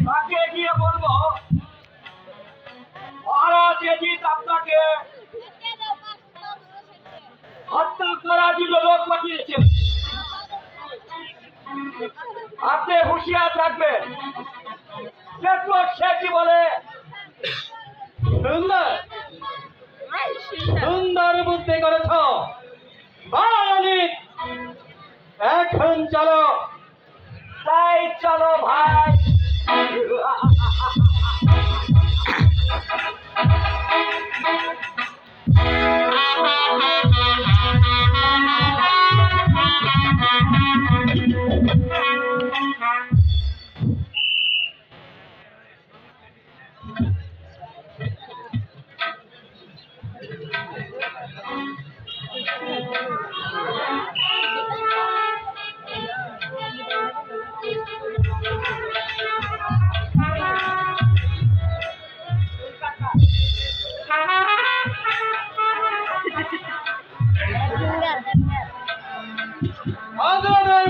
তাকে গিয়ে বলবো মহারাজ এজিদ আপনাকে হত্যা করার জন্য লোক পাঠিয়েছে। আপনি হুঁশিয়ার থাকবেন। দেখবো সে কি বলে। সুন্দর সুন্দর বুদ্ধি করেছ। এখন চলো। তাই চলো ভাই।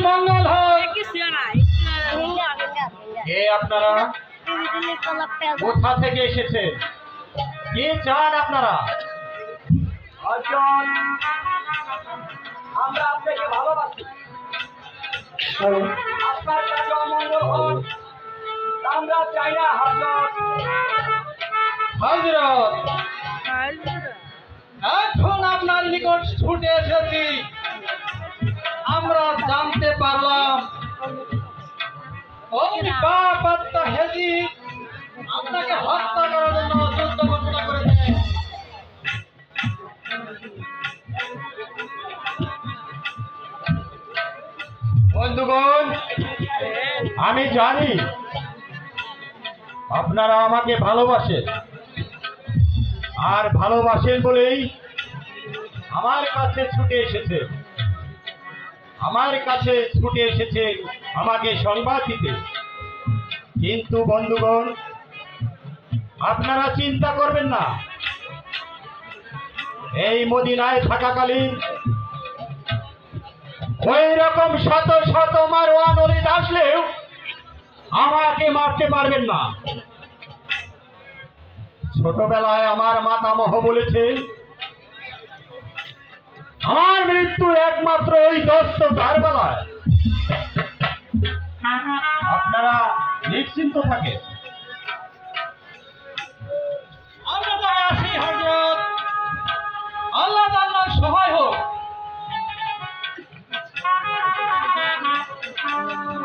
মঙ্গল হোক। কে আপনারা? কোথা থেকে এসেছে? কি চান আপনারা? অর্জুন, আমরা আপনাকে ভালোবাসি। আপনার কাছে অমঙ্গল হোক আমরা চাই না। হযরত, এখন আপনার নিকট ছুটে এসেছি। আমরা জানতে পারলাম ওই বাপাত্তা হেজিদ আপনাকে হত্যা করার জন্য যুদ্ধ ঘোষণা করেছে। বন্ধুগণ, আমি জানি আপনারা আমাকে ভালোবাসেন, আর ভালোবাসেন বলেই আমার কাছে ছুটে এসেছে। আমাকে সংবাদ দিতে। কিন্তু বন্ধুগণ, আপনারা চিন্তা করবেন না। এই মদিনায় থাকাকালীন ওই রকম শত শত মারওয়ান ওলীদ আসলেও আমাকে মারতে পারবেন না। ছোটবেলায় আমার মাতামহ বলেছে আমার মৃত্যু একমাত্র ওই দস্ত কারবালায়। আপনারা নিশ্চিন্ত থাকে। আমরা তো আসি হযরত। আল্লাহ তাআলার সহায় হোক।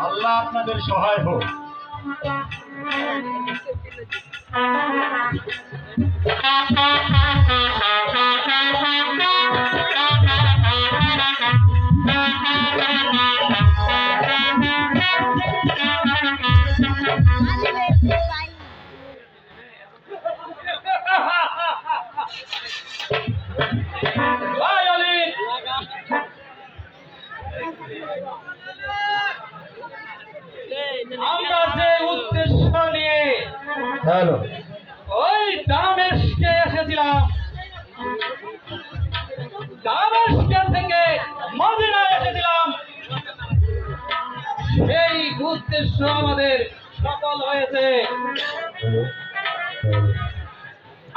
আল্লাহ আপনাদের সহায় হোক। আমরা যে উদ্দেশ্য নিয়ে ওই দামেস্কে এসেছিলাম, দামেস্ক থেকে মদিনায় এসেছিলাম, সেই উদ্দেশ্য আমাদের সফল হয়েছে।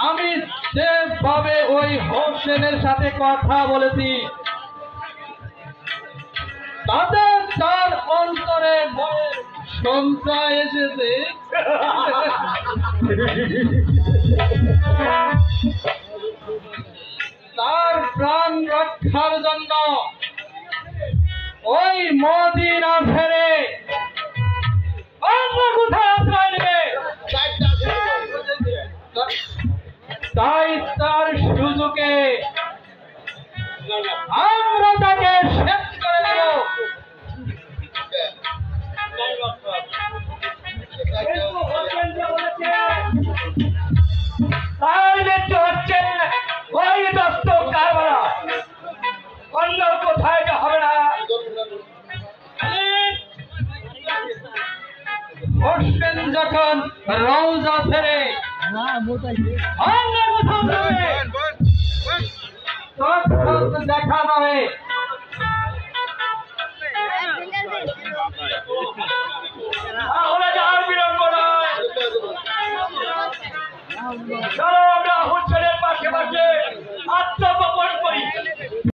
আমি যেভাবে ওই হোসেনের সাথে কথা বলেছি, তাদের তার অন্তরে ভয়ের সঞ্চয় এসেছে। তার প্রাণ রক্ষার জন্য ওই মদিনা ছেড়ে অন্য কোথায় আশ্রয় নেবে। তাই তার সুযোগে আমরা তাকে শেষ করে দেব। তার মৃত্যু হচ্ছে ওই দস্ত কারবালা, অন্য কোথায় এটা হবে না। হোসেন যখন রওজা ছেড়ে অন্য কোথাও যাবে, তখন দেখা যাবে চলো